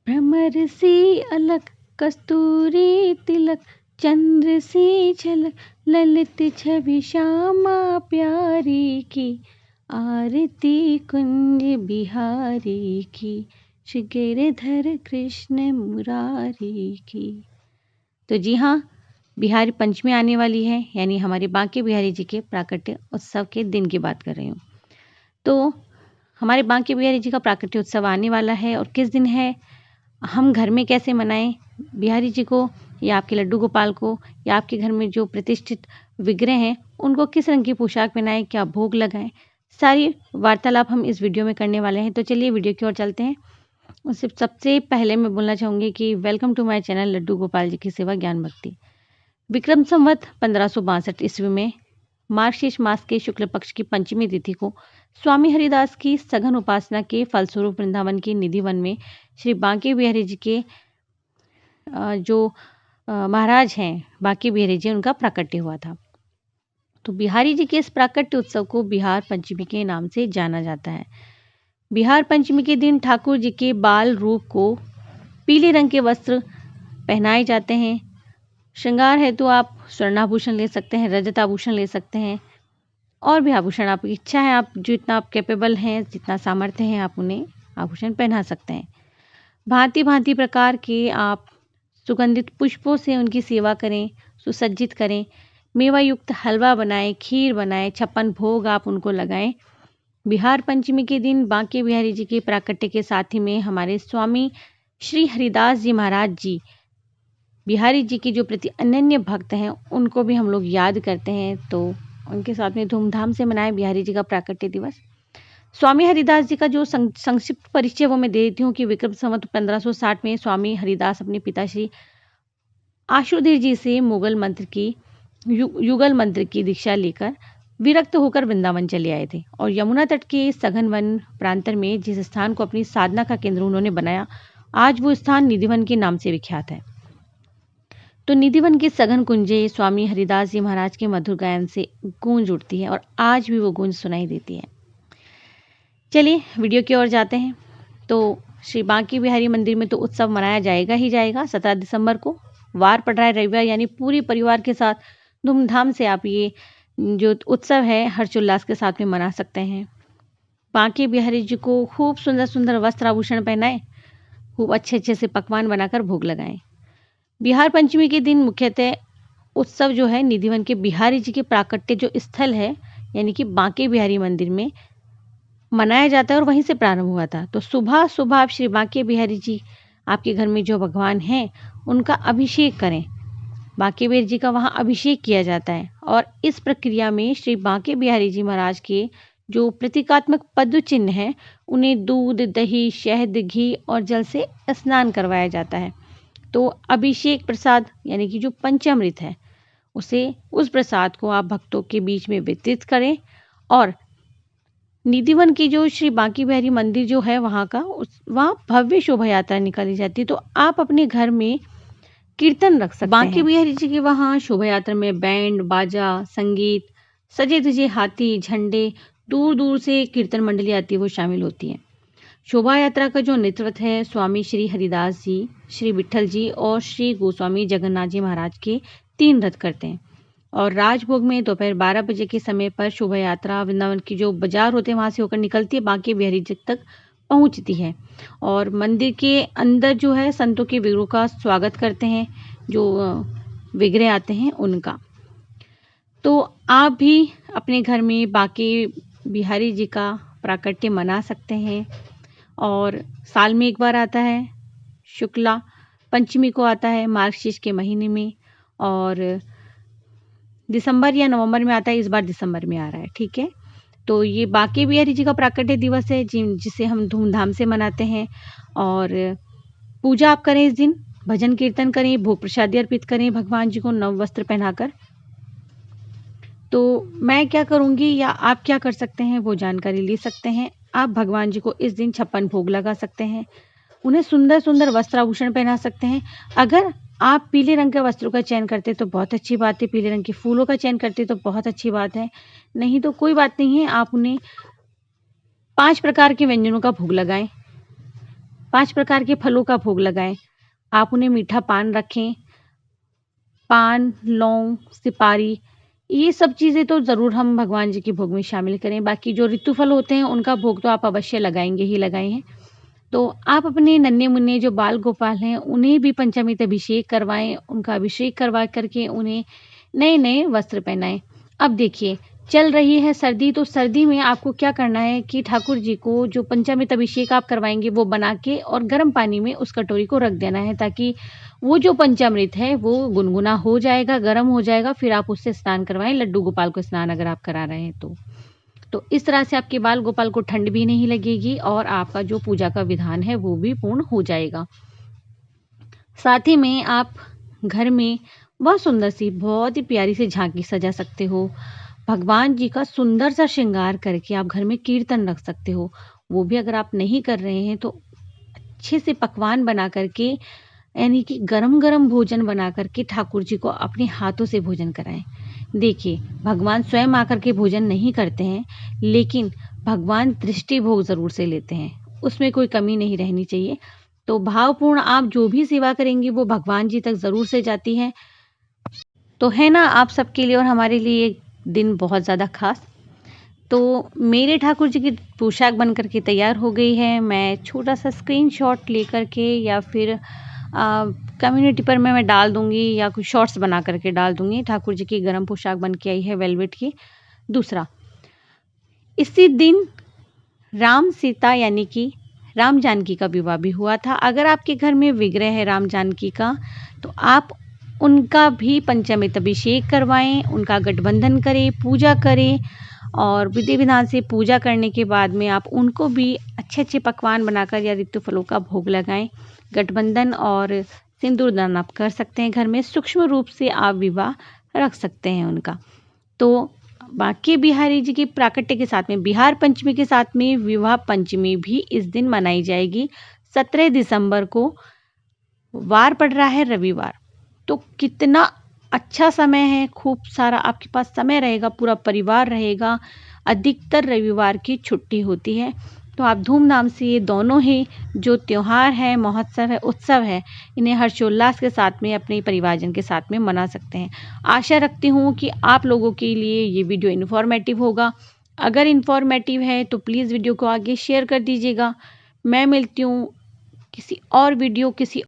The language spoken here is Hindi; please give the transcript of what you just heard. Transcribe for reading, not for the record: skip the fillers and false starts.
भ्रमर से अलग कस्तूरी तिलक, चंद्र से झलक ललित छवि श्यामा प्यारी की, आरती कुंज बिहारी की, श्री गिरधर कृष्ण मुरारी की। तो जी हाँ, बिहारी पंचमी आने वाली है, यानी हमारे बांके बिहारी जी के प्राकट्य उत्सव के दिन की बात कर रही हूँ। तो हमारे बांके बिहारी जी का प्राकट्य उत्सव आने वाला है और किस दिन है, हम घर में कैसे मनाएं बिहारी जी को, या आपके लड्डू गोपाल को, या आपके घर में जो प्रतिष्ठित विग्रह हैं उनको किस रंग की पोशाक पहनाएं, क्या भोग लगाएं, सारी वार्तालाप हम इस वीडियो में करने वाले हैं। तो चलिए वीडियो की ओर चलते हैं। उससे सबसे पहले मैं बोलना चाहूँगी कि welcome to my channel Laddu Gopal ji की सेवा ज्ञान भक्ति। विक्रम संवत 1562 ईस्वी में मार्गशीर्ष मास के शुक्ल पक्ष की पंचमी तिथि को स्वामी हरिदास की सघन उपासना के फलस्वरूप वृंदावन के निधि वन में श्री बांके बिहारी जी के जो महाराज हैं बांके बिहारी जी, उनका प्राकट्य हुआ था। तो बिहारी जी के इस प्राकट्य उत्सव को बिहार पंचमी के नाम से जाना जाता है। बिहार पंचमी के दिन ठाकुर जी के बाल रूप को पीले रंग के वस्त्र पहनाए जाते हैं। श्रृंगार हेतु आप स्वर्णाभूषण ले सकते हैं, रजत आभूषण ले सकते हैं, और भी आभूषण आपकी इच्छा है, आप जितना आप कैपेबल हैं, जितना सामर्थ्य है, आप उन्हें आभूषण पहना सकते हैं। भांति भांति प्रकार के आप सुगंधित पुष्पों से उनकी सेवा करें, सुसज्जित करें, मेवा युक्त हलवा बनाएं, खीर बनाएं, 56 भोग आप उनको लगाएं। बिहार पंचमी के दिन बांके बिहारी जी के प्राकट्य के साथ ही में हमारे स्वामी श्री हरिदास जी महाराज जी, बिहारी जी की जो प्रति अनन्य भक्त हैं, उनको भी हम लोग याद करते हैं। तो उनके साथ में धूमधाम से मनाएं बिहारी जी का प्राकट्य दिवस। स्वामी हरिदास जी का जो संक्षिप्त परिचय वो मैं दे देती हूँ कि विक्रम संवत 1560 में स्वामी हरिदास अपने पिता श्री आशुधीर जी से मुगल मंत्र की युगल मंत्र की दीक्षा लेकर विरक्त होकर वृंदावन चले आए थे, और यमुना तट के सघन वन प्रांतर में जिस स्थान को अपनी साधना का केंद्र उन्होंने बनाया, आज वो स्थान निधिवन के नाम से विख्यात है। तो निधिवन की सघन कुंजे स्वामी हरिदास जी महाराज के मधुर गायन से गूंज उठती है, और आज भी वो गूंज सुनाई देती है। चलिए वीडियो की ओर जाते हैं। तो श्री बांके बिहारी मंदिर में तो उत्सव मनाया जाएगा ही जाएगा। 17 दिसंबर को वार पड़ रहा है, रविवार, यानी पूरी परिवार के साथ धूमधाम से आप ये जो उत्सव है हर्षोल्लास के साथ में मना सकते हैं। बांके बिहारी जी को खूब सुंदर सुंदर वस्त्र आभूषण पहनाएं, खूब अच्छे अच्छे से पकवान बनाकर भोग लगाएं। बिहार पंचमी के दिन मुख्यतः उत्सव जो है निधिवन के बिहारी जी के प्राकट्य जो स्थल है, यानी कि बांके बिहारी मंदिर में मनाया जाता है, और वहीं से प्रारंभ हुआ था। तो सुबह सुबह आप श्री बांके बिहारी जी, आपके घर में जो भगवान हैं, उनका अभिषेक करें। बांके बिहारी जी का वहाँ अभिषेक किया जाता है, और इस प्रक्रिया में श्री बांके बिहारी जी महाराज के जो प्रतीकात्मक पद्म चिन्ह हैं, उन्हें दूध, दही, शहद, घी और जल से स्नान करवाया जाता है। तो अभिषेक प्रसाद, यानी कि जो पंचामृत है, उस प्रसाद को आप भक्तों के बीच में वितरित करें। और निधिवन की जो श्री बांके बिहारी मंदिर जो है वहाँ भव्य शोभा यात्रा निकाली जाती है। तो आप अपने घर में कीर्तन रख सकते हैं। बांके बिहारी जी के वहाँ शोभा यात्रा में बैंड बाजा, संगीत, सजे धजे हाथी, झंडे, दूर दूर से कीर्तन मंडली आती है, वो शामिल होती है। शोभा यात्रा का जो नेतृत्व है स्वामी श्री हरिदास जी, श्री विट्ठल जी और श्री गोस्वामी जगन्नाथ जी महाराज के 3 रथ करते हैं। और राजभोग में दोपहर 12 बजे के समय पर शोभा यात्रा वृंदावन की जो बाजार होते हैं वहां से होकर निकलती है, बांके बिहारी जी तक पहुंचती है। और मंदिर के अंदर जो है संतों के विग्रहों का स्वागत करते हैं, जो विग्रह आते हैं उनका। तो आप भी अपने घर में बांके बिहारी जी का प्राकट्य मना सकते हैं। और साल में एक बार आता है, शुक्ला पंचमी को आता है मार्गशीर्ष के महीने में, और दिसंबर या नवंबर में आता है। इस बार दिसंबर में आ रहा है, ठीक है। तो ये बांके बिहारी जी का प्राकट्य दिवस है जिसे हम धूमधाम से मनाते हैं। और पूजा आप करें इस दिन, भजन कीर्तन करें, भोग प्रसादी अर्पित करें भगवान जी को नव वस्त्र पहनाकर। तो मैं क्या करूंगी या आप क्या कर सकते हैं वो जानकारी ले सकते हैं। आप भगवान जी को इस दिन 56 भोग लगा सकते हैं, उन्हें सुंदर सुंदर वस्त्र आभूषण पहना सकते हैं। अगर आप पीले रंग के वस्त्रों का चयन करते तो बहुत अच्छी बात है, पीले रंग के फूलों का चयन करते तो बहुत अच्छी बात है, नहीं तो कोई बात नहीं है। आप उन्हें 5 प्रकार के व्यंजनों का भोग लगाएं। 5 प्रकार के फलों का भोग लगाएं। आप उन्हें मीठा पान रखें, पान, लौंग, सुपारी, ये सब चीज़ें तो ज़रूर हम भगवान जी के भोग में शामिल करें। बाकी जो ऋतु फल होते हैं उनका भोग तो आप अवश्य लगाएंगे ही लगाए हैं। तो आप अपने नन्हे-मुन्ने जो बाल गोपाल हैं उन्हें भी पंचामृत अभिषेक करवाएँ, उनका अभिषेक करवा कर के उन्हें नए-नए वस्त्र पहनाएँ। अब देखिए, चल रही है सर्दी, तो सर्दी में आपको क्या करना है कि ठाकुर जी को जो पंचामृत अभिषेक आप करवाएँगे वो बना के और गर्म पानी में उस कटोरी को रख देना है, ताकि वो जो पंचामृत है वो गुनगुना हो जाएगा, गर्म हो जाएगा, फिर आप उससे स्नान करवाएँ, लड्डू गोपाल को स्नान अगर आप करा रहे हैं तो। तो इस तरह से आपके बाल गोपाल को ठंड भी नहीं लगेगी और आपका जो पूजा का विधान है वो भी पूर्ण हो जाएगा। साथ ही में आप घर में बहुत सुंदर सी, बहुत ही प्यारी सी झांकी सजा सकते हो। भगवान जी का सुंदर सा श्रृंगार करके आप घर में कीर्तन रख सकते हो। वो भी अगर आप नहीं कर रहे हैं तो अच्छे से पकवान बना करके, यानी कि गरम-गरम भोजन बना करके ठाकुर जी को अपने हाथों से भोजन कराएँ। देखिए, भगवान स्वयं आकर के भोजन नहीं करते हैं, लेकिन भगवान दृष्टि भोग ज़रूर से लेते हैं। उसमें कोई कमी नहीं रहनी चाहिए। तो भावपूर्ण आप जो भी सेवा करेंगी वो भगवान जी तक ज़रूर से जाती है। तो है ना आप सबके लिए और हमारे लिए ये दिन बहुत ज़्यादा ख़ास। तो मेरे ठाकुर जी की पोशाक बन कर के तैयार हो गई है। मैं छोटा-सा स्क्रीनशॉट लेकर के या फिर कम्युनिटी पर मैं डाल दूँगी या कुछ शॉर्ट्स बना कर के डाल दूँगी। ठाकुर जी की गरम पोशाक बन के आई है वेलवेट की। दूसरा, इसी दिन राम सीता यानी कि राम जानकी का विवाह भी हुआ था। अगर आपके घर में विग्रह है राम जानकी का, तो आप उनका भी पंचामृत अभिषेक करवाएँ, उनका गठबंधन करें, पूजा करें और विधि-विधान से पूजा करने के बाद में आप उनको भी अच्छे-अच्छे पकवान बनाकर या ऋतु फलों का भोग लगाएँ। गठबंधन और सिंदूरदान आप कर सकते हैं घर में। सूक्ष्म रूप से आप विवाह रख सकते हैं उनका। तो बांके बिहारी जी की प्राकट्य के साथ में बिहार पंचमी के साथ में विवाह पंचमी भी इस दिन मनाई जाएगी। 17 दिसंबर को वार पड़ रहा है रविवार। तो कितना अच्छा समय है, खूब सारा आपके पास समय रहेगा, पूरा परिवार रहेगा। अधिकतर रविवार की छुट्टी होती है। तो आप धूमधाम से ये दोनों ही जो त्योहार है, महोत्सव है, उत्सव है, इन्हें हर्षोल्लास के साथ में अपने परिवारजन के साथ में मना सकते हैं। आशा रखती हूँ कि आप लोगों के लिए ये वीडियो इन्फॉर्मेटिव होगा। अगर इन्फॉर्मेटिव है तो प्लीज़ वीडियो को आगे शेयर कर दीजिएगा। मैं मिलती हूँ किसी और वीडियो, किसी